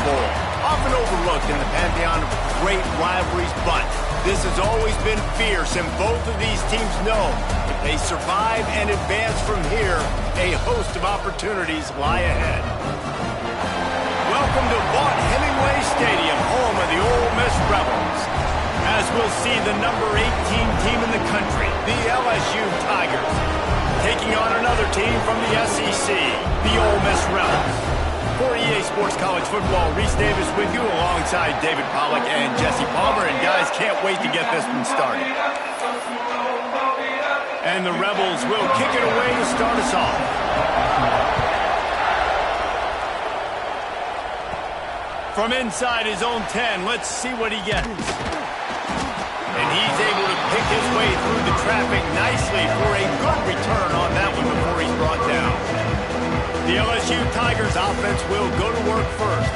Bowl. Often overlooked in the pantheon of great rivalries, but this has always been fierce, and both of these teams know if they survive and advance from here, a host of opportunities lie ahead. Welcome to Vaught Hemingway Stadium, home of the Ole Miss Rebels. As we'll see the number 18 team in the country, the LSU Tigers, taking on another team from the SEC, the Ole Miss Rebels. For EA Sports College Football, Reese Davis with you alongside David Pollack and Jesse Palmer. And guys, can't wait to get this one started. And the Rebels will kick it away to start us off. From inside his own 10, let's see what he gets. And he's able to pick his way through the traffic nicely for a good return on that one before he's brought down. The LSU Tigers offense will go to work first.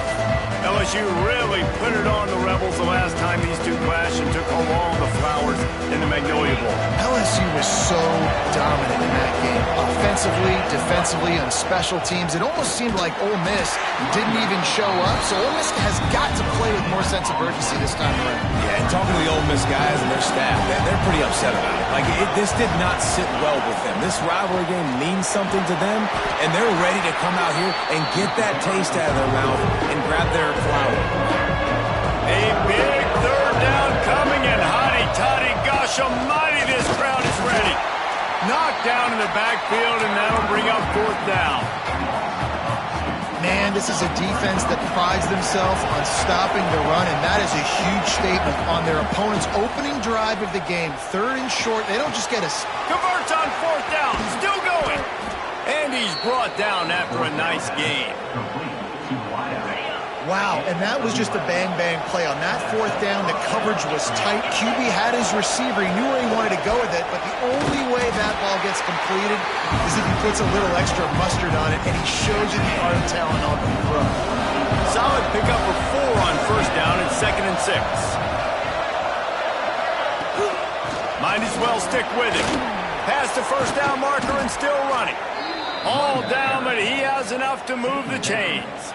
LSU really put it on the Rebels the last time these two clashed and took home all the flowers in the Magnolia Bowl. LSU was so dominant in that game. Offensively, defensively, on special teams. It almost seemed like Ole Miss didn't even show up. So Ole Miss has got to play with more sense of urgency this time around. Yeah, and talking to the Ole Miss guys and their staff, they're pretty upset about it. Like, this did not sit well with them. This rivalry game means something to them, and they're ready to come out here and get that taste out of their mouth and grab their flower. A big third down coming, and hotty-toddy, gosh almighty, this crowd is ready. Knocked down in the backfield, and that'll bring up fourth down. Man, this is a defense that prides themselves on stopping the run, and that is a huge statement on their opponent's opening drive of the game. Third and short, they don't just get a... Converts on fourth down, still going. And he's brought down after a nice gain. Wow, and that was just a bang-bang play. On that fourth down, the coverage was tight. QB had his receiver. He knew where he wanted to go with it, but the only way that ball gets completed is if he puts a little extra mustard on it, and he shows you the arm talent on the throw. Solid pickup of 4 on first down and 2nd and 6. Might as well stick with it. Past the first down marker and still running. All down, but he has enough to move the chains.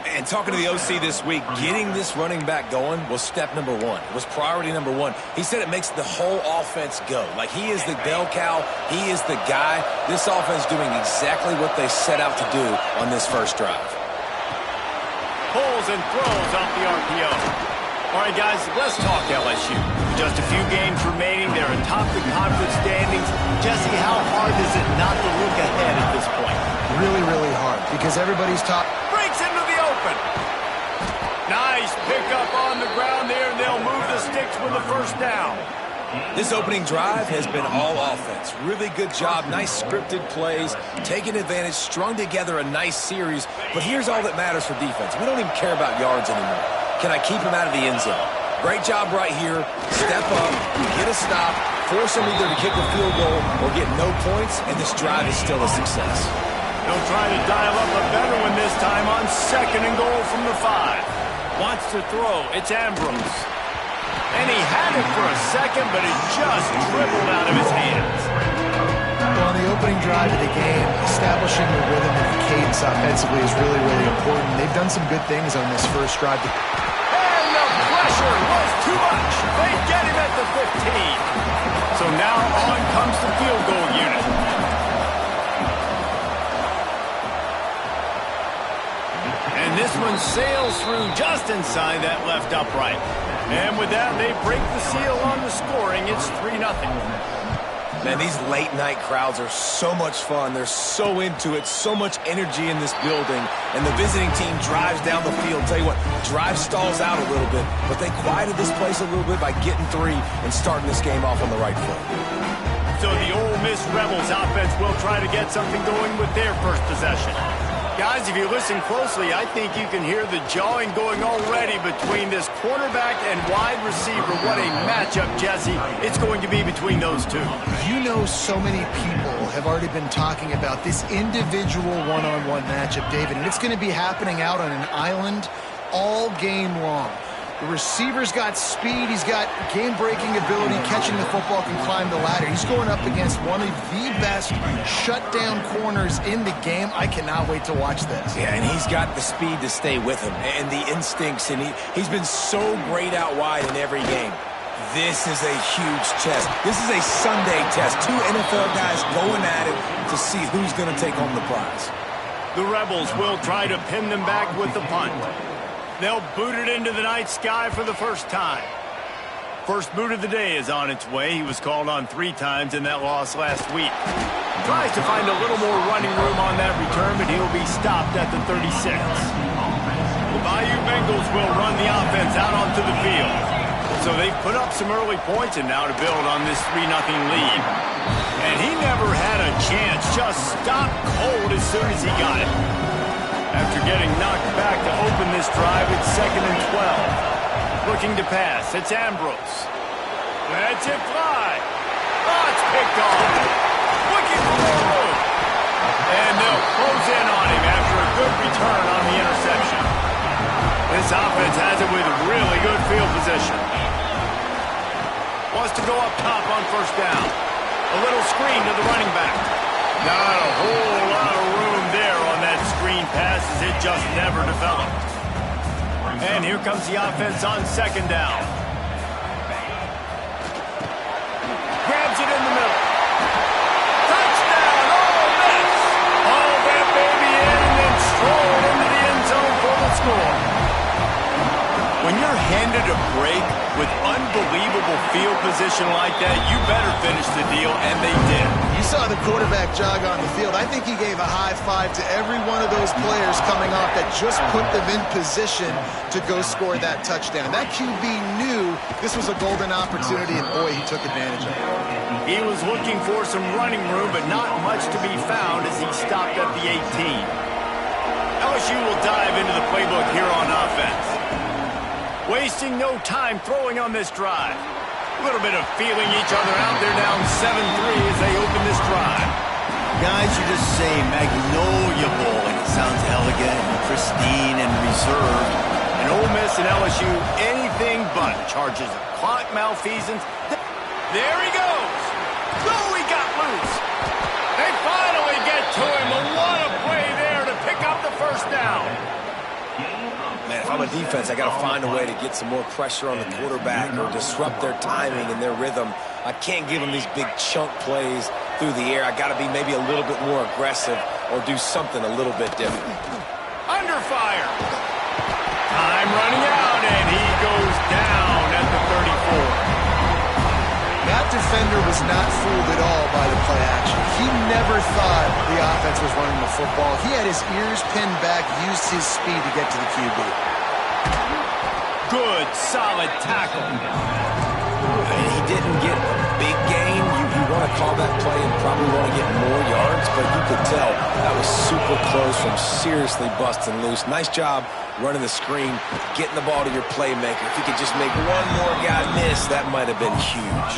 And talking to the OC this week, getting this running back going was step number 1. It was priority number 1. He said it makes the whole offense go. Like, he is the bell cow. He is the guy. This offense doing exactly what they set out to do on this first drive. Pulls and throws off the RPO. All right, guys, let's talk LSU. Just a few games remaining. They're atop the conference standings. Jesse, how hard is it not to look ahead at this point? Really, really hard, because everybody's top. Breaks into the open. Nice pickup on the ground there, and they'll move the sticks with the first down. This opening drive has been all offense. Really good job. Nice scripted plays, taking advantage, strung together a nice series. But here's all that matters for defense. We don't even care about yards anymore. Can I keep him out of the end zone? Great job right here. Step up, get a stop, force him either to kick a field goal or get no points, and this drive is still a success. They'll try to dial up a better one this time on 2nd and goal from the 5. Wants to throw. It's Ambrose. And he had it for a second, but it just dribbled out of his hands. Well, on the opening drive of the game, establishing the rhythm and the cadence offensively is really, really important. They've done some good things on this first drive. And the pressure was too much. They get him at the 15. So now on comes the field goal unit. And this one sails through just inside that left upright. And with that, they break the seal on the scoring. It's 3-0. Man, these late-night crowds are so much fun. They're so into it, so much energy in this building. And the visiting team drives down the field. Tell you what, drive stalls out a little bit, but they quieted this place a little bit by getting 3 and starting this game off on the right foot. So the Ole Miss Rebels offense will try to get something going with their first possession. Guys, if you listen closely, I think you can hear the jawing going already between this quarterback and wide receiver. What a matchup, Jesse, it's going to be between those two. You know, so many people have already been talking about this individual one-on-one matchup, David, and it's going to be happening out on an island all game long. The receiver's got speed. He's got game-breaking ability. Catching the football, can climb the ladder. He's going up against one of the best shutdown corners in the game. I cannot wait to watch this. Yeah, and he's got the speed to stay with him and the instincts, and he's been so great out wide in every game. This is a huge test. This is a Sunday test. Two NFL guys going at it to see who's going to take home the prize. The Rebels will try to pin them back with the punt. They'll boot it into the night sky for the first time. First boot of the day is on its way. He was called on 3 times in that loss last week. Tries to find a little more running room on that return, but he'll be stopped at the 36. The Bayou Bengals will run the offense out onto the field. So they've put up some early points and now to build on this 3-0 lead. And he never had a chance. Just stopped cold as soon as he got it. After getting knocked back to open this drive, it's 2nd and 12. Looking to pass. It's Ambrose. That's it, fly. Oh, it's picked off. Looking for more room. And they'll close in on him after a good return on the interception. This offense has it with really good field position. Wants to go up top on first down. A little screen to the running back. Not a whole lot of room there on that screen pass as it just never developed. And here comes the offense on 2nd down. Grabs it in the middle. Touchdown! Oh, miss! All that baby in and then stroll into the end zone for the score. When you're handed a break with unbelievable field position like that, you better finish the deal, and they did. You saw the quarterback jog on the field. I think he gave a high five to every one of those players coming off that just put them in position to go score that touchdown. That QB knew this was a golden opportunity, and boy, he took advantage of it. He was looking for some running room, but not much to be found as he stopped at the 18. LSU will dive into the playbook here on offense. Wasting no time throwing on this drive. A little bit of feeling each other out. They're down 7-3 as they open this drive. Guys, you just say Magnolia Bowl, and it sounds elegant and pristine and reserved. And Ole Miss and LSU, anything but. Charges of clock malfeasance. There he goes. Oh, he got loose. They finally get to him. But what a play there to pick up the first down. Man, if I'm a defense, I got to find a way to get some more pressure on the quarterback or disrupt their timing and their rhythm. I can't give them these big chunk plays through the air. I got to be maybe a little bit more aggressive or do something a little bit different. Under fire. Time running out, and he goes down at the 34. That defender was not fooled at all by the play action. He never thought the offense was running the football. He had his ears pinned back, used his speed to get to the QB. Good, solid tackle. He didn't get a big gain. You want to call that play and probably want to get more yards, but you could tell that was super close from seriously busting loose. Nice job running the screen, getting the ball to your playmaker. If you could just make one more guy miss, that might have been huge.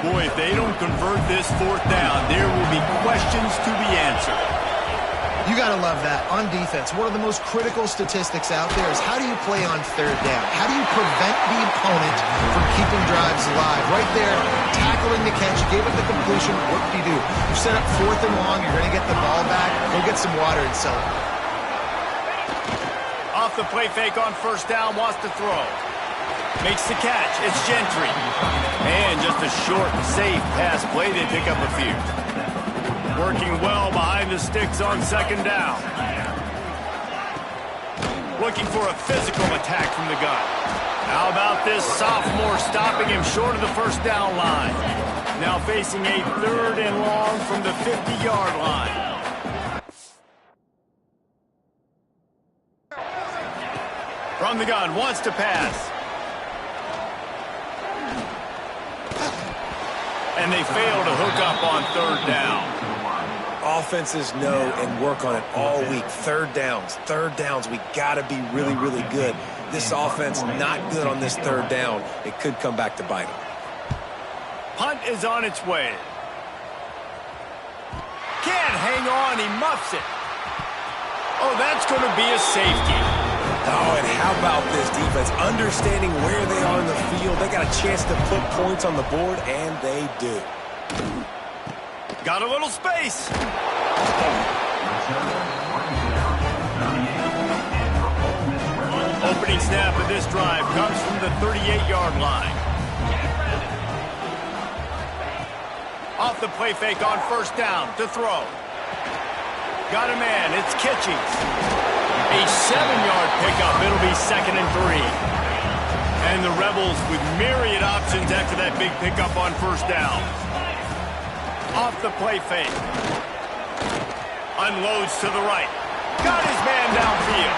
Boy, if they don't convert this 4th down, there will be questions to be answered. You got to love that. On defense, one of the most critical statistics out there is how do you play on 3rd down? How do you prevent the opponent from keeping drives alive? Right there, tackling the catch, gave it the completion. What do? You set up 4th and long, you're going to get the ball back. Go get some water and sell it. Off the play fake on 1st down, wants to throw. Makes the catch. It's Gentry. And just a short, safe pass play. They pick up a few. Working well behind the sticks on 2nd down. Looking for a physical attack from the gun. How about this sophomore stopping him short of the 1st down line? Now facing a 3rd and long from the 50-yard line. From the gun, wants to pass. And they fail to hook up on 3rd down. Offenses know and work on it all week. 3rd downs. We got to be really, really good. This offense not good on this 3rd down. It could come back to bite them. Punt is on its way. Can't hang on. He muffs it. Oh, that's going to be a safety. Oh, and how about this defense? Understanding where they are in the field. They got a chance to put points on the board, and they do. Got a little space. Opening snap of this drive comes from the 38-yard line. Off the play fake on first down to throw. Got a man. It's Kitchings. A 7-yard pickup. It'll be 2nd and 3. And the Rebels with myriad options after that big pickup on first down. Off the play fake. Unloads to the right. Got his man downfield.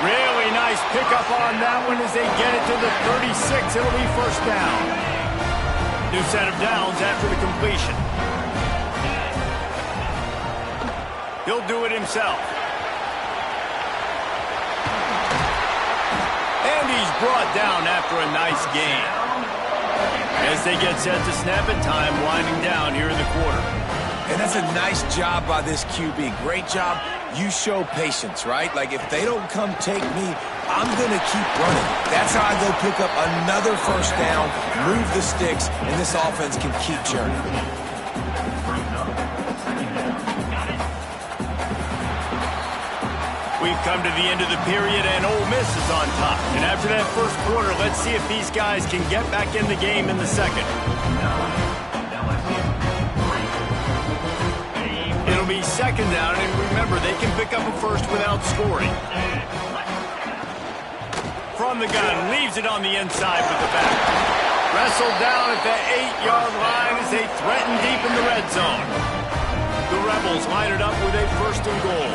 Really nice pickup on that one as they get it to the 36. It'll be first down. New set of downs after the completion. He'll do it himself. And he's brought down after a nice gain. As they get set to snap it, time winding down here in the quarter. And that's a nice job by this QB. Great job. You show patience, right? Like, if they don't come take me, I'm going to keep running. That's how I go pick up another first down, move the sticks, and this offense can keep churning. We've come to the end of the period, and Ole Miss is on top. And after that first quarter, let's see if these guys can get back in the game in the second. It'll be second down, and remember, they can pick up a first without scoring. From the gun, leaves it on the inside with the back. Wrestled down at the 8-yard line as they threaten deep in the red zone. The Rebels line it up with a first and goal.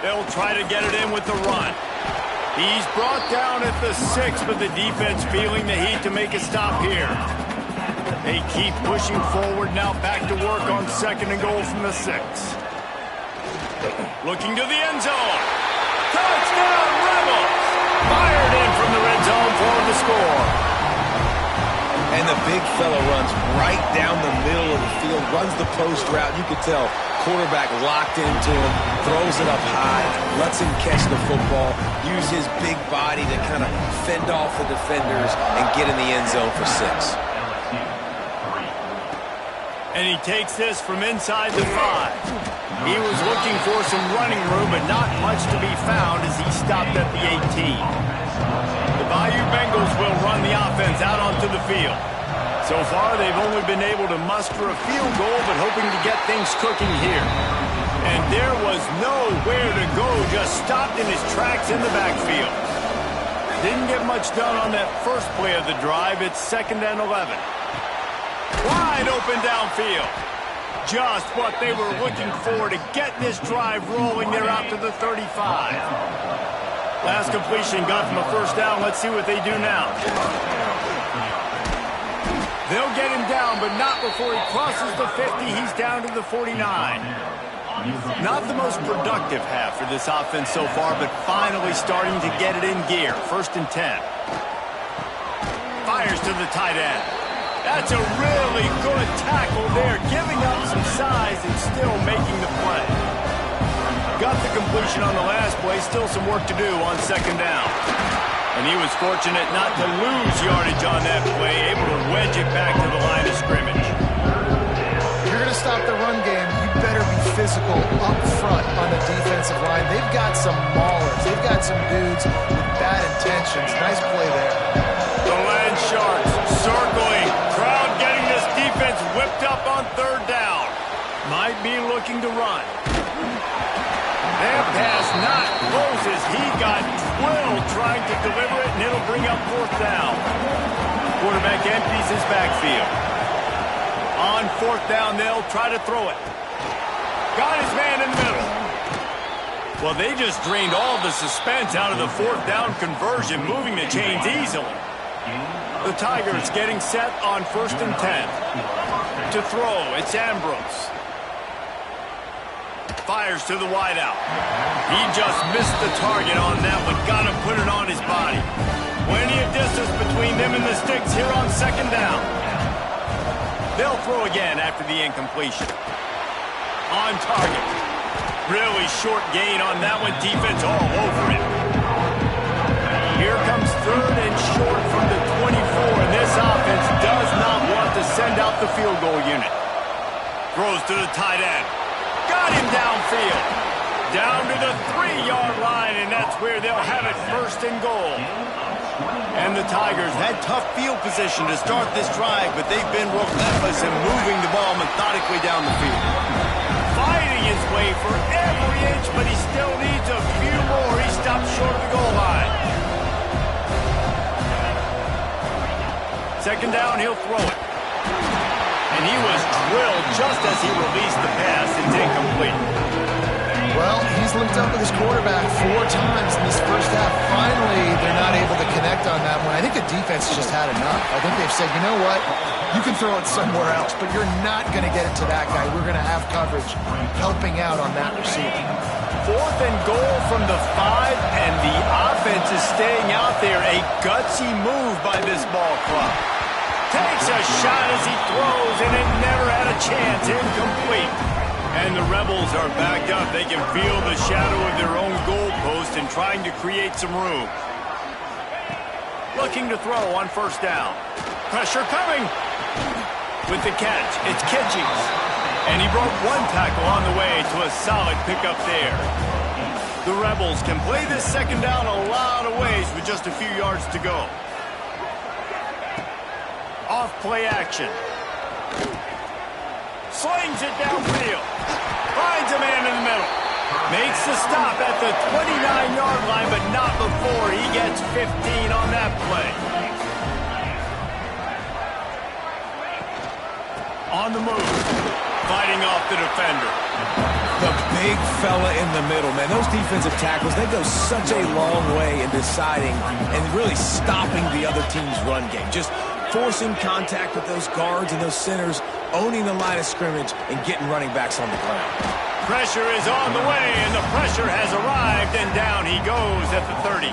They'll try to get it in with the run. He's brought down at the 6, but the defense feeling the heat to make a stop here. They keep pushing forward, now back to work on second and goal from the 6. Looking to the end zone. Touchdown, Rebels! Fired in from the red zone for the score. And the big fella runs right down the middle of the field, runs the post route. You could tell quarterback locked into him, throws it up high, lets him catch the football, use his big body to kind of fend off the defenders and get in the end zone for 6. And he takes this from inside the 5. He was looking for some running room, but not much to be found as he stopped at the 18. The Bayou Bengals will run the offense out onto the field. So far, they've only been able to muster a field goal, but hoping to get things cooking here. And there was nowhere to go, just stopped in his tracks in the backfield. Didn't get much done on that first play of the drive. It's 2nd and 11. Wide open downfield. Just what they were looking for to get this drive rolling. They're out to the 35. Last completion got them a first down. Let's see what they do now. They'll get him down, but not before he crosses the 50. He's down to the 49. Not the most productive half for this offense so far, but finally starting to get it in gear. 1st and 10. Fires to the tight end. That's a really good tackle there, giving up some size and still making the play. Got the completion on the last play, still some work to do on 2nd down. And he was fortunate not to lose yardage on that play, able to wedge it back to the line of scrimmage. If you're going to stop the run game, you better be physical up front on the defensive line. They've got some maulers. They've got some dudes with bad intentions. Nice play there. The Land Sharks circling. Crowd getting this defense whipped up on 3rd down. Might be looking to run. That pass not closes. He got twirled trying to deliver it, and it'll bring up 4th down. Quarterback empties his backfield. On 4th down, they'll try to throw it. Got his man in the middle. Well, they just drained all the suspense out of the 4th down conversion, moving the chains easily. The Tigers getting set on 1st and 10. To throw, it's Ambrose. Fires to the wideout. He just missed the target on that one. Got to put it on his body. Plenty of distance between them and the sticks here on 2nd down. They'll throw again after the incompletion. On target. Really short gain on that one. Defense all over it. Here comes third and short from the 24, and this offense does not want to send out the field goal unit. Throws to the tight end. Got him downfield. Down to the 3-yard line, and that's where they'll have it, first and goal. And the Tigers had tough field position to start this drive, but they've been relentless in moving the ball methodically down the field. Fighting his way for every inch, but he still needs a few more. He stopped short of the goal line. Second down, he'll throw it. And he was drilled just as he released the pass. It's incomplete. Well, he's linked up with his quarterback 4 times in this first half. Finally, they're not able to connect on that one. I think the defense just had enough. I think they've said, you know what? You can throw it somewhere else, but you're not going to get it to that guy. We're going to have coverage helping out on that receiver. Fourth and goal from the 5, and the offense is staying out there. A gutsy move by this ball club. Takes a shot as he throws, and it never had a chance. Incomplete. And the Rebels are backed up. They can feel the shadow of their own goalpost and trying to create some room. Looking to throw on first down. Pressure coming. With the catch, it's Kitchings. And he broke one tackle on the way to a solid pickup there. The Rebels can play this second down a lot of ways with just a few yards to go. Off play action. Slings it downfield. Finds a man in the middle. Makes the stop at the 29-yard line, but not before he gets 15 on that play. On the move. Fighting off the defender. The big fella in the middle, man. Those defensive tackles, they go such a long way in deciding and really stopping the other team's run game. Just forcing contact with those guards and those centers, owning the line of scrimmage, and getting running backs on the ground. Pressure is on the way, and the pressure has arrived, and down he goes at the 30.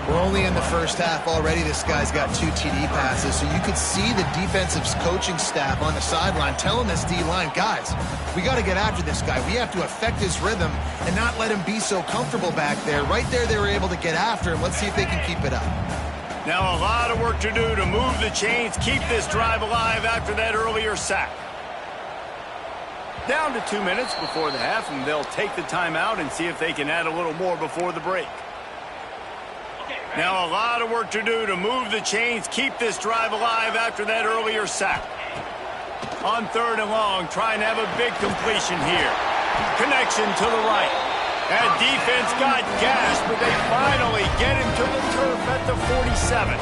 We're only in the first half already. This guy's got 2 TD passes, so you could see the defensive coaching staff on the sideline telling this D-line, guys, we got to get after this guy. We have to affect his rhythm and not let him be so comfortable back there. Right there, they were able to get after him. Let's see if they can keep it up. Now a lot of work to do to move the chains, keep this drive alive after that earlier sack. Down to 2 minutes before the half, and they'll take the timeout and see if they can add a little more before the break. Now a lot of work to do to move the chains, keep this drive alive after that earlier sack. On third and long, trying to have a big completion here. Connection to the right. That defense got gashed, but they finally get him to the turf at the 47.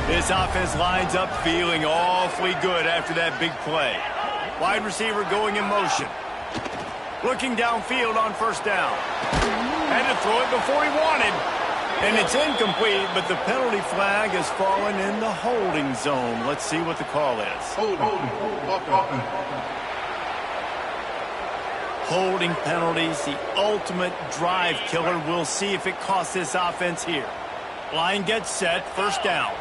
This offense lines up feeling awfully good after that big play. Wide receiver going in motion. Looking downfield on first down. Had to throw it before he wanted. And it's incomplete, but the penalty flag has fallen in the holding zone. Let's see what the call is. Holding penalties, the ultimate drive killer. We'll see if it costs this offense here. Line gets set, first down.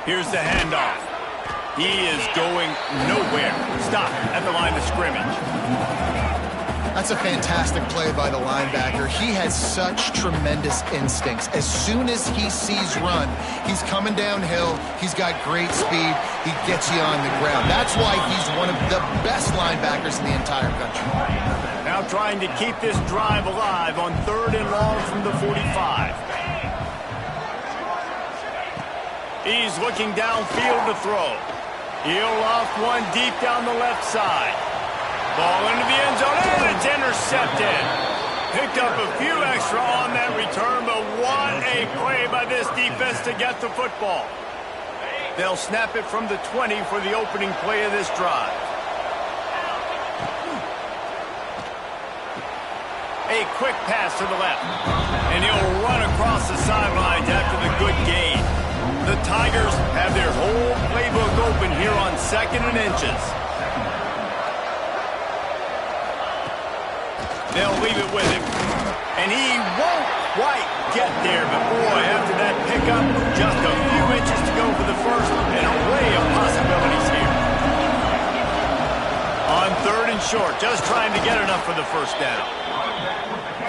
Here's the handoff. He is going nowhere. Stop at the line of scrimmage. That's a fantastic play by the linebacker. He has such tremendous instincts. As soon as he sees run, he's coming downhill. He's got great speed. He gets you on the ground. That's why he's one of the best linebackers in the entire country. Now trying to keep this drive alive on third and long from the 45. He's looking downfield to throw. He'll off one deep down the left side. Ball into the end zone, and it's intercepted. Picked up a few extra on that return, but what a play by this defense to get the football. They'll snap it from the 20 for the opening play of this drive. A quick pass to the left, and he'll run across the sidelines after the good gain. The Tigers have their whole playbook open here on 2nd and inches. They'll leave it with him. And he won't quite get there, but boy, after that pickup, just a few inches to go for the first, an array of possibilities here. On third 3rd and short, just trying to get enough for the first down.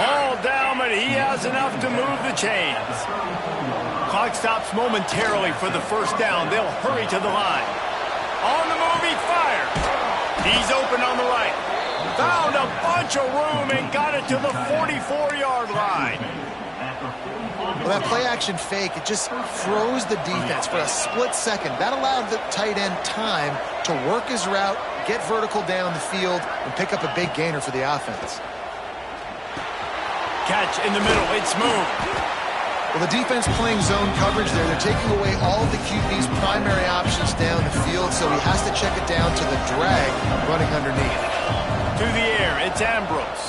All down, but he has enough to move the chains. Clock stops momentarily for the first down. They'll hurry to the line. On the move, he fires. He's open on the right. Found a bunch of room and got it to the 44-yard line. Well, that play-action fake, it just froze the defense for a split second. That allowed the tight end time to work his route, get vertical down the field, and pick up a big gainer for the offense. Catch in the middle. It's moved. Well, the defense playing zone coverage there. They're taking away all of the QB's primary options down the field, so he has to check it down to the drag running underneath. To the air, it's Ambrose.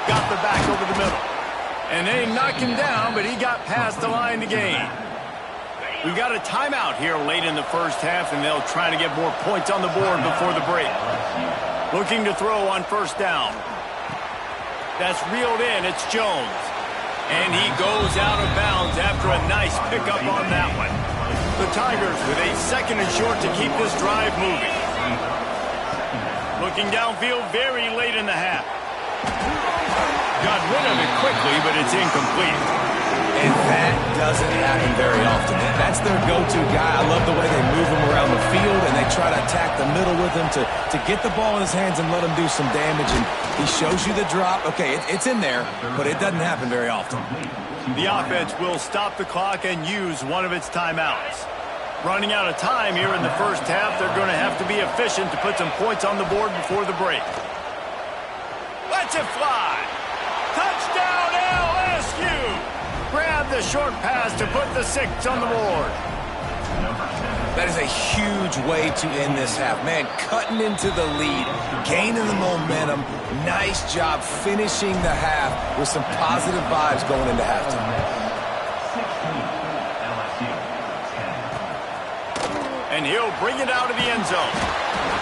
Got the back over the middle. And they knocked him down, but he got past the line to gain. We got a timeout here late in the first half, and they'll try to get more points on the board before the break. Looking to throw on first down. That's reeled in. It's Jones. And he goes out of bounds after a nice pickup on that one. The Tigers with a 2nd and short to keep this drive moving. Looking downfield very late in the half. Got rid of it quickly, but it's incomplete. And that doesn't happen very often. That's their go-to guy. I love the way they move him around the field, and they try to attack the middle with him to get the ball in his hands and let him do some damage. And he shows you the drop. Okay, it's in there, but it doesn't happen very often. The offense will stop the clock and use one of its timeouts. Running out of time here in the first half, they're going to have to be efficient to put some points on the board before the break. Let's it fly. Touchdown LSU. Grab the short pass to put the 6 on the board. That is a huge way to end this half. Man, cutting into the lead, gaining the momentum. Nice job finishing the half with some positive vibes going into halftime. And he'll bring it out of the end zone.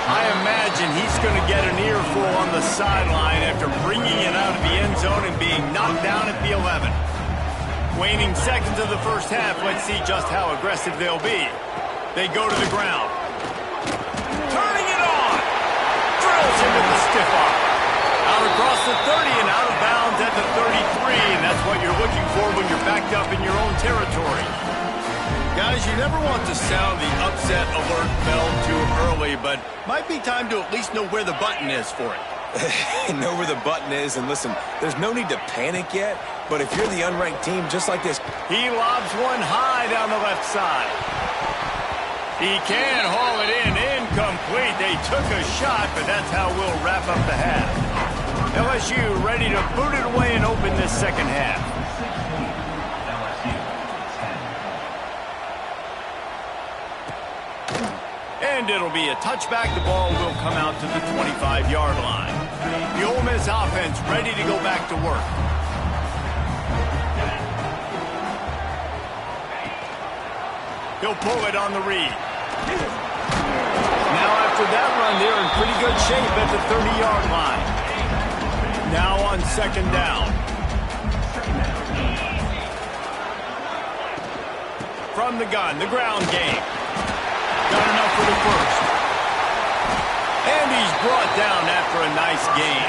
I imagine he's going to get an earful on the sideline after bringing it out of the end zone and being knocked down at the 11. Waning seconds of the first half, let's see just how aggressive they'll be. They go to the ground. Turning it on. Drills him with the stiff arm. Out across the 30 and out of bounds at the 33, and that's what you're looking for when you're backed up in your own territory. Guys, you never want to sound the upset alert bell too early, but might be time to at least know where the button is for it. Know where the button is, and listen, there's no need to panic yet, but if you're the unranked team, just like this. He lobs one high down the left side. He can haul it in, incomplete. They took a shot, but that's how we'll wrap up the half. LSU ready to boot it away and open this second half. And it'll be a touchback. The ball will come out to the 25-yard line. The Ole Miss offense ready to go back to work. He'll pull it on the read. Now after that run, they're in pretty good shape at the 30-yard line. Now on second down. From the gun, the ground game. Got enough for the first. And he's brought down after a nice gain.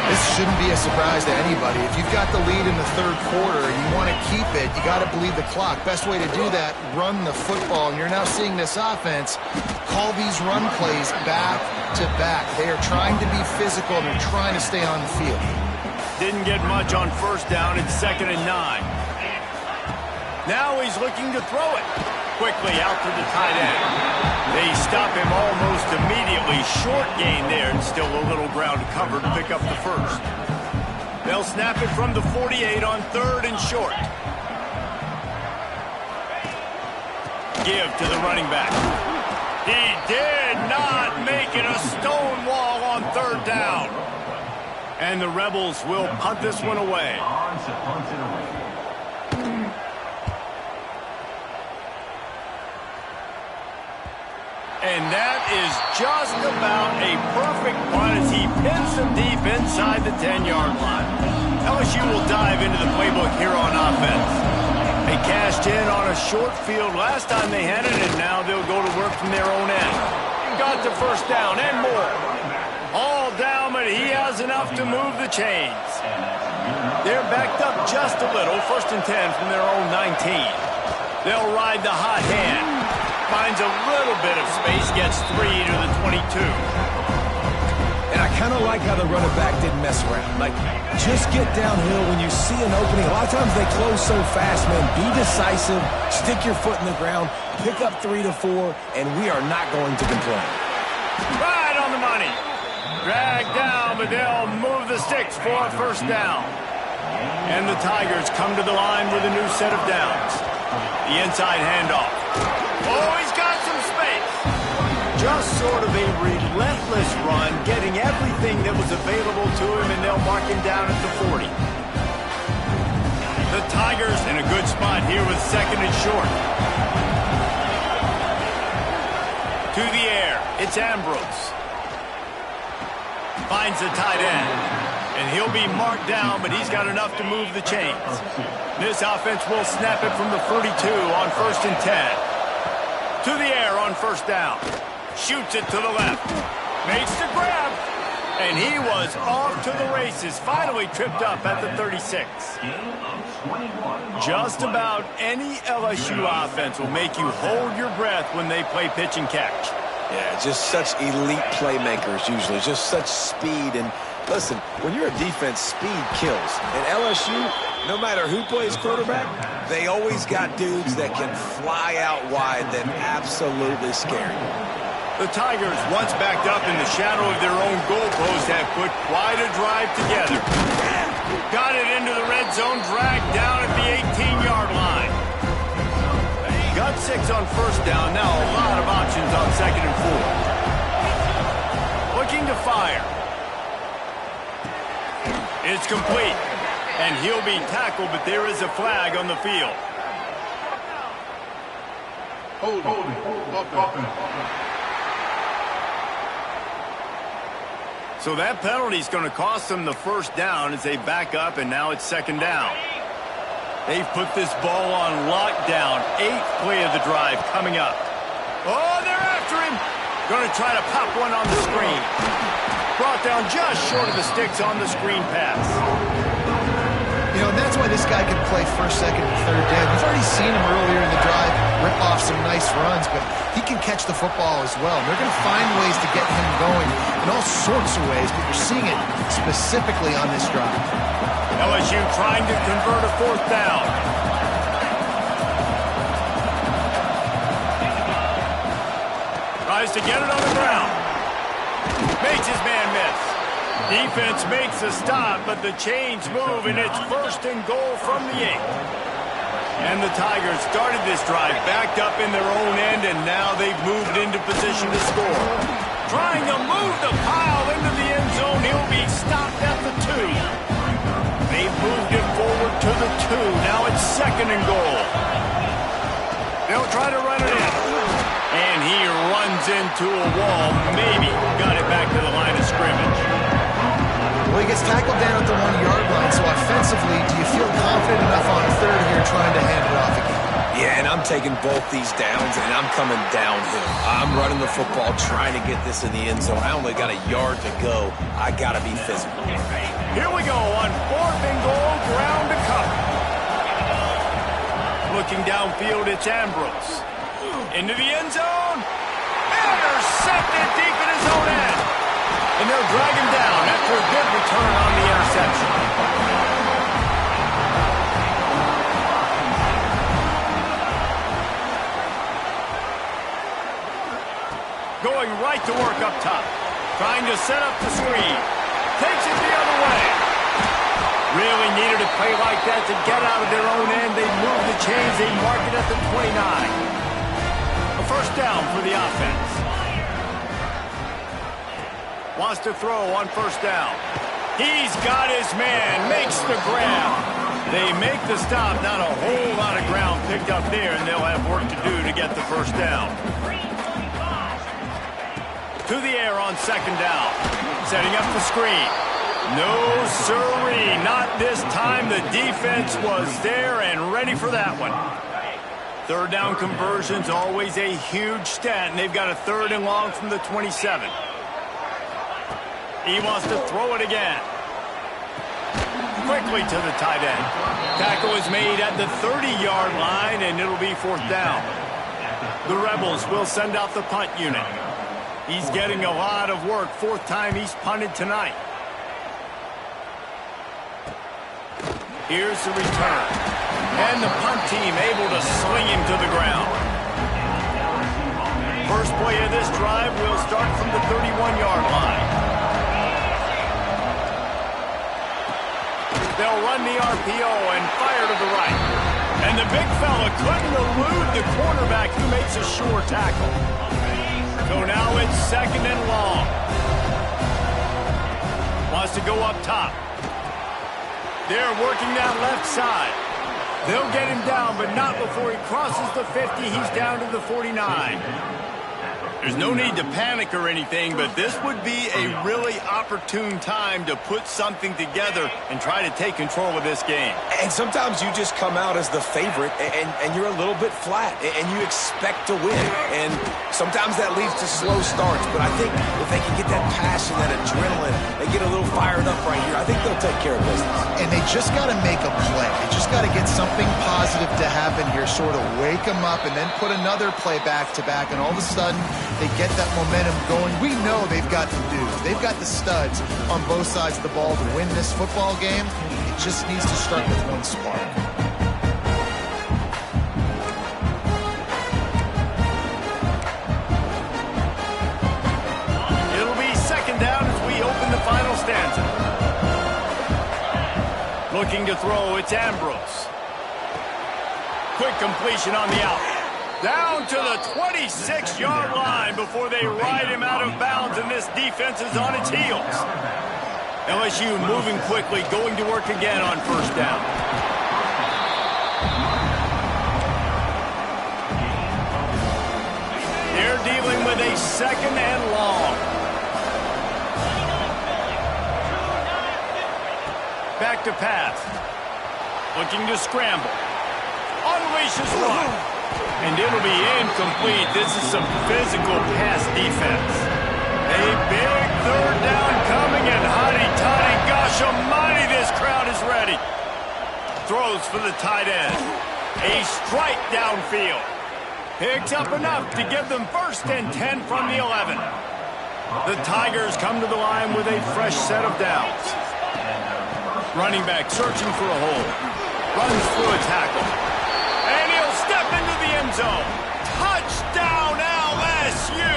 This shouldn't be a surprise to anybody. If you've got the lead in the third quarter and you want to keep it, you got to bleed the clock. Best way to do that, run the football. And you're now seeing this offense call these run plays back to back. They are trying to be physical and they're trying to stay on the field. Didn't get much on first down. It's 2nd and 9. Now he's looking to throw it. Quickly out to the tight end. They stop him almost immediately. Short gain there, and still a little ground to cover to pick up the first. They'll snap it from the 48 on 3rd and short. Give to the running back. He did not make it a stone wall on 3rd down. And the Rebels will punt this one away. And that is just about a perfect punt as he pins them deep inside the 10-yard line. LSU will dive into the playbook here on offense. A cash cashed in on a short field last time they had it, and now they'll go to work from their own end. Got the first down and more. All down, but he has enough to move the chains. They're backed up just a little. 1st and 10 from their own 19. They'll ride the hot hand. Finds a little bit of space, gets 3 to the 22. And I kind of like how the running back didn't mess around. Like, just get downhill when you see an opening. A lot of times they close so fast, man. Be decisive, stick your foot in the ground, pick up 3 to 4, and we are not going to complain. Right on the money. Dragged down, but they'll move the sticks for a first down. And the Tigers come to the line with a new set of downs. The inside handoff. Oh, he's got some space. Just sort of a relentless run, getting everything that was available to him, and they'll mark him down at the 40. The Tigers in a good spot here with 2nd and short. To the air, it's Ambrose. Finds the tight end. And he'll be marked down, but he's got enough to move the chains. This offense will snap it from the 42 on 1st and 10. To the air on 1st down. Shoots it to the left. Makes the grab. And he was off to the races. Finally tripped up at the 36. Just about any LSU offense will make you hold your breath when they play pitch and catch. Yeah, just such elite playmakers usually. Just such speed. And listen, when you're a defense, speed kills. And LSU, no matter who plays quarterback, they always got dudes that can fly out wide that absolutely scare you. The Tigers, once backed up in the shadow of their own goalpost, have put quite a drive together. Got it into the red zone, dragged down at the 18-yard line. Got 6 on 1st down, now a lot of options on 2nd and 4. Looking to fire. It's complete, and he'll be tackled, but there is a flag on the field. Hold on. So that penalty is going to cost them the first down as they back up, and now it's 2nd down. They've put this ball on lockdown. 8th play of the drive coming up. Oh, they're after him. Going to try to pop one on the screen. Brought down just short of the sticks on the screen pass. You know, and that's why this guy can play 1st, 2nd, and 3rd down. You've already seen him earlier in the drive rip off some nice runs, but he can catch the football as well. And they're going to find ways to get him going in all sorts of ways, but you're seeing it specifically on this drive. LSU trying to convert a 4th down. Tries to get it on the ground. Makes his man miss. Defense makes a stop, but the chains move, and it's 1st and goal from the 8. And the Tigers started this drive backed up in their own end, and now they've moved into position to score. Trying to move the pile into the end zone. He'll be stopped at the 2. They've moved him forward to the 2. Now it's 2nd and goal. They'll try to run it in. And he runs into a wall. Maybe got it back to the line of scrimmage. Well, he gets tackled down at the 1-yard line, so offensively, do you feel confident enough on 3rd here trying to hand it off again? Yeah, and I'm taking both these downs, and I'm coming downhill. I'm running the football, trying to get this in the end zone. I only got a yard to go. I got to be physical. Here we go on 4th and goal, ground to cover. Looking downfield, it's Ambrose. Into the end zone. Intercepted deep in his own end. And they'll drag him down after a good return on the interception. Going right to work up top. Trying to set up the screen. Takes it the other way. Really needed a play like that to get out of their own end. They move the chains. They mark it at the 29. A 1st down for the offense. Wants to throw on 1st down. He's got his man. Makes the grab. They make the stop. Not a whole lot of ground picked up there, and they'll have work to do to get the 1st down. To the air on 2nd down. Setting up the screen. No sirree. Not this time. The defense was there and ready for that one. Third down conversion's always a huge stat, and they've got a 3rd and long from the 27. He wants to throw it again. Quickly to the tight end. Tackle is made at the 30-yard line, and it'll be 4th down. The Rebels will send out the punt unit. He's getting a lot of work. 4th time he's punted tonight. Here's the return. And the punt team able to sling him to the ground. First play of this drive will start from the 31-yard line. They'll run the RPO and fire to the right. And the big fella couldn't elude the cornerback who makes a sure tackle. So now it's 2nd and long. Wants to go up top. They're working that left side. They'll get him down, but not before he crosses the 50. He's down to the 49. There's no need to panic or anything, but this would be a really opportune time to put something together and try to take control of this game. And sometimes you just come out as the favorite, and you're a little bit flat, and you expect to win. And sometimes that leads to slow starts, but I think if they can get that passion, that adrenaline, they get a little fired up right here, I think they'll take care of business. And they just got to make a play. They just got to get something positive to happen here, sort of wake them up, and then put another play back-to-back, and all of a sudden they get that momentum going. We know they've got the dudes. They've got the studs on both sides of the ball to win this football game. It just needs to start with one spark. It'll be 2nd down as we open the final stanza. Looking to throw, it's Ambrose. Quick completion on the out. Down to the 26-yard line before they ride him out of bounds, and this defense is on its heels. LSU moving quickly, going to work again on 1st down. They're dealing with a 2nd and long. Back to pass. Looking to scramble. Unleashes one. And it'll be incomplete. This is some physical pass defense. A big 3rd down coming, and hotty-toddy, gosh almighty, this crowd is ready. Throws for the tight end. A strike downfield. Picks up enough to give them 1st and 10 from the 11. The Tigers come to the line with a fresh set of downs. Running back searching for a hole. Runs through a tackle. And he'll step into the end zone. Touchdown, LSU!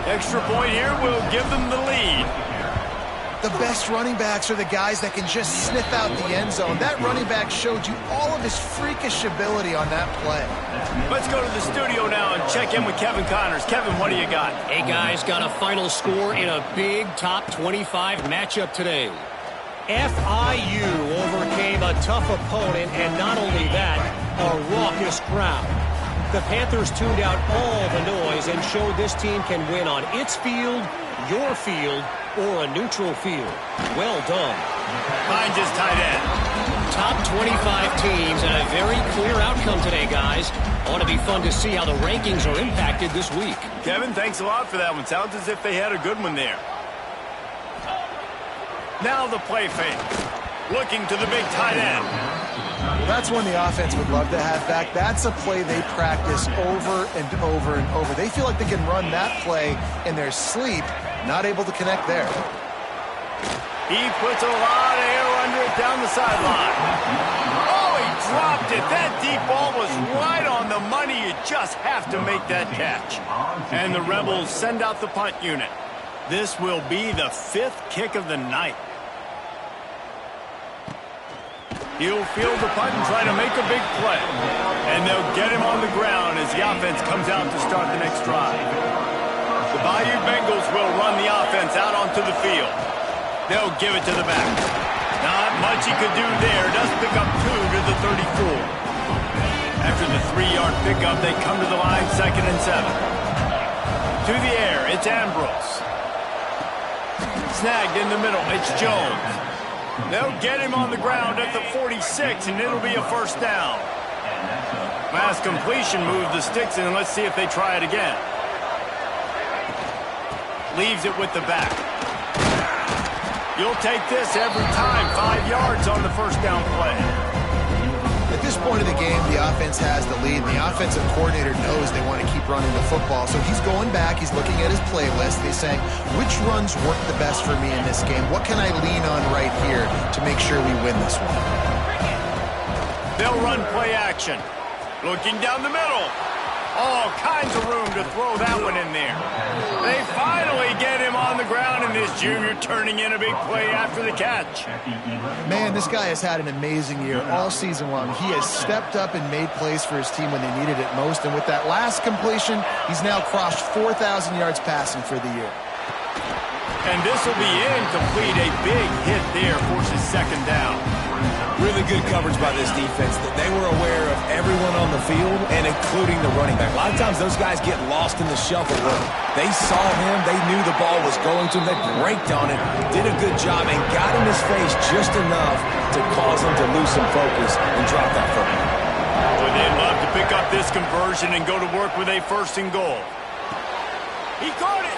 Extra point here will give them the lead. The best running backs are the guys that can just sniff out the end zone. That running back showed you all of his freakish ability on that play. Let's go to the studio now and check in with Kevin Connors. Kevin, what do you got? Hey, guys, got a final score in a big top 25 matchup today. FIU overcame a tough opponent, and not only that, a raucous crowd. The Panthers tuned out all the noise and showed this team can win on its field, your field, or a neutral field. Well done. Mine just tight end. Top 25 teams and a very clear outcome today, guys. Ought to be fun to see how the rankings are impacted this week. Kevin, thanks a lot for that one. Sounds as if they had a good one there. Now the play fake. Looking to the big tight end. That's one the offense would love to have back. That's a play they practice over and over and over. They feel like they can run that play in their sleep, not able to connect there. He puts a lot of air under it down the sideline. Oh, he dropped it. That deep ball was right on the money. You just have to make that catch. And the Rebels send out the punt unit. This will be the 5th kick of the night. He'll field the punt and try to make a big play. And they'll get him on the ground as the offense comes out to start the next drive. The Bayou Bengals will run the offense out onto the field. They'll give it to the back. Not much he could do there. Does pick up 2 to the 34. After the 3-yard pickup, they come to the line, 2nd and 7. To the air, it's Ambrose. Snagged in the middle, it's Jones. They'll get him on the ground at the 46, and it'll be a 1st down. Last completion moved the sticks in, and let's see if they try it again. Leaves it with the back. You'll take this every time. 5 yards on the first down play. At this point of the game, the offense has the lead, and the offensive coordinator knows they want to keep running the football. So he's going back, he's looking at his playlist, and he's saying, which runs work the best for me in this game? What can I lean on right here to make sure we win this one? They'll run play action. Looking down the middle. All kinds of room to throw that one in there. They finally get him on the ground, and this junior turning in a big play after the catch. Man, this guy has had an amazing year all season long. He has stepped up and made plays for his team when they needed it most, and with that last completion, he's now crossed 4,000 yards passing for the year. And this will be incomplete. A big hit there forces second down. Really good coverage by this defense. They were aware of everyone on the field, and including the running back. A lot of times those guys get lost in the shuffle. They saw him. They knew the ball was going to him. They braked on it, did a good job, and got in his face just enough to cause him to lose some focus and drop that football. Well, they'd love to pick up this conversion and go to work with a 1st and goal. He caught it.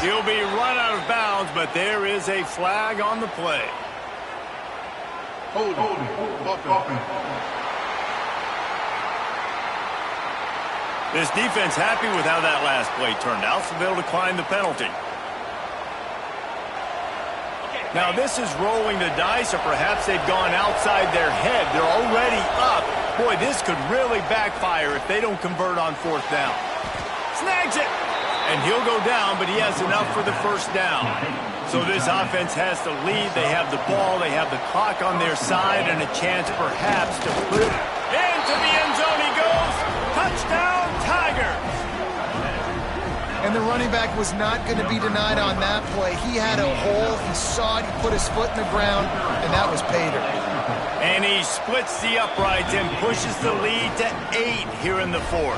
He'll be run out of bounds, but there is a flag on the play. Hold it. Offense. This defense happy with how that last play turned out, so they'll decline the penalty. Now this is rolling the dice, or perhaps they've gone outside their head. They're already up. Boy, this could really backfire if they don't convert on 4th down. Snags it! And he'll go down, but he has enough for the 1st down. So this offense has the lead. They have the ball. They have the clock on their side and a chance perhaps to put it into the end zone. He goes. Touchdown, Tigers. And the running back was not going to be denied on that play. He had a hole. He saw it. He put his foot in the ground, and that was pay dirt. And he splits the uprights and pushes the lead to 8 here in the 4th.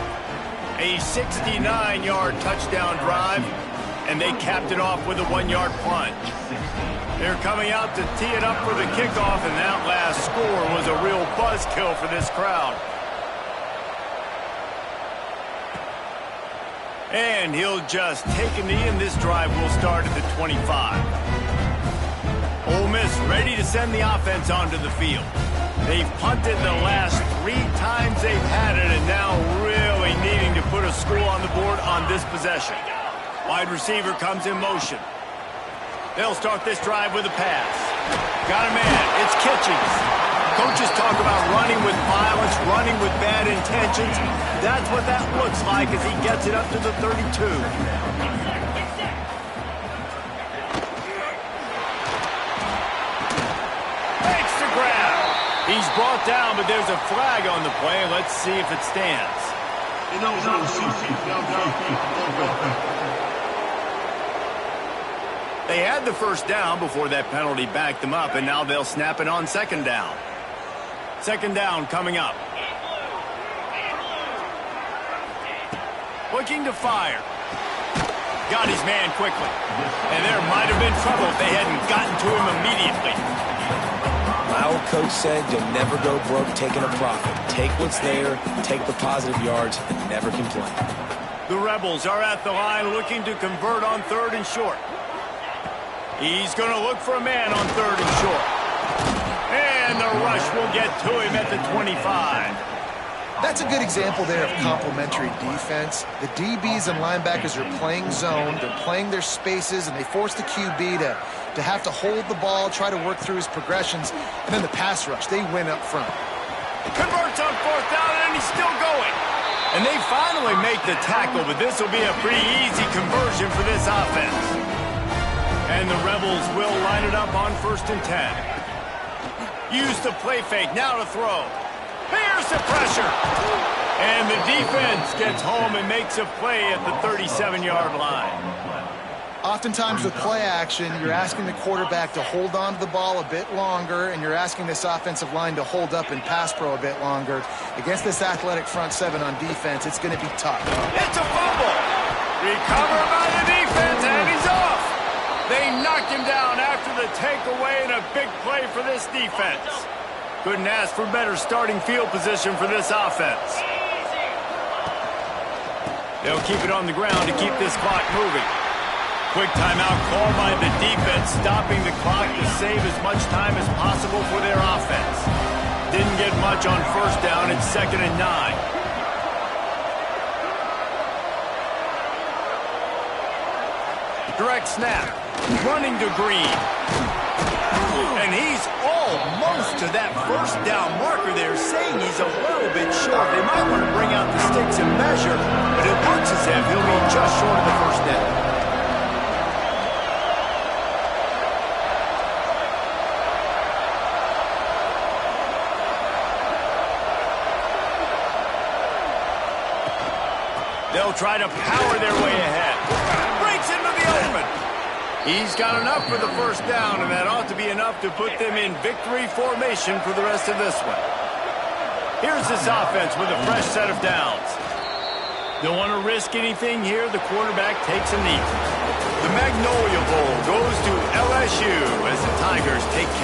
A 69-yard touchdown drive, and they capped it off with a 1-yard plunge. They're coming out to tee it up for the kickoff, and that last score was a real buzzkill for this crowd. And he'll just take a knee, and this drive will start at the 25. Ole Miss ready to send the offense onto the field. They've punted the last 3 times they've had it, and now really needing to put a score on the board on this possession. Wide receiver comes in motion. They'll start this drive with a pass. Got a man. It's Kitchens. Coaches talk about running with violence, running with bad intentions. That's what that looks like as he gets it up to the 32. Makes the grab. He's brought down, but there's a flag on the play. Let's see if it stands. They had the 1st down before that penalty backed them up, and now they'll snap it on 2nd down. 2nd down coming up. Looking to fire. Got his man quickly. And there might have been trouble if they hadn't gotten to him immediately. My old coach said you'll never go broke taking a profit. Take what's there, take the positive yards, and never complain. The Rebels are at the line looking to convert on 3rd and short. He's going to look for a man on 3rd and short. And the rush will get to him at the 25. That's a good example there of complementary defense. The DBs and linebackers are playing zone. They're playing their spaces, and they force the QB to have to hold the ball, try to work through his progressions. And then the pass rush, they win up front. Converts on 4th down, and he's still going. And they finally make the tackle, but this will be a pretty easy conversion for this offense. And the Rebels will line it up on 1st and 10. Use the play fake, now to throw. Here's the pressure. And the defense gets home and makes a play at the 37-yard line. Oftentimes with play action, you're asking the quarterback to hold on to the ball a bit longer, and you're asking this offensive line to hold up in pass pro a bit longer. Against this athletic front 7 on defense, it's going to be tough. It's a fumble. Recovered by the defense, and he's off. They knocked him down after the takeaway, and a big play for this defense. Couldn't ask for better starting field position for this offense. They'll keep it on the ground to keep this clock moving. Quick timeout called by the defense, stopping the clock to save as much time as possible for their offense. Didn't get much on first down. It's 2nd and 9. Direct snap. Running to Green. And he's almost to that first down marker there, saying he's a little bit short. They might want to bring out the sticks and measure, but it looks as if he'll be just short of the first down. They'll try to power their way ahead. Breaks into the open. He's got enough for the first down, and that ought to be enough to put them in victory formation for the rest of this one. Here's this offense with a fresh set of downs. Don't want to risk anything here. The quarterback takes a knee. The Magnolia Bowl goes to LSU as the Tigers take care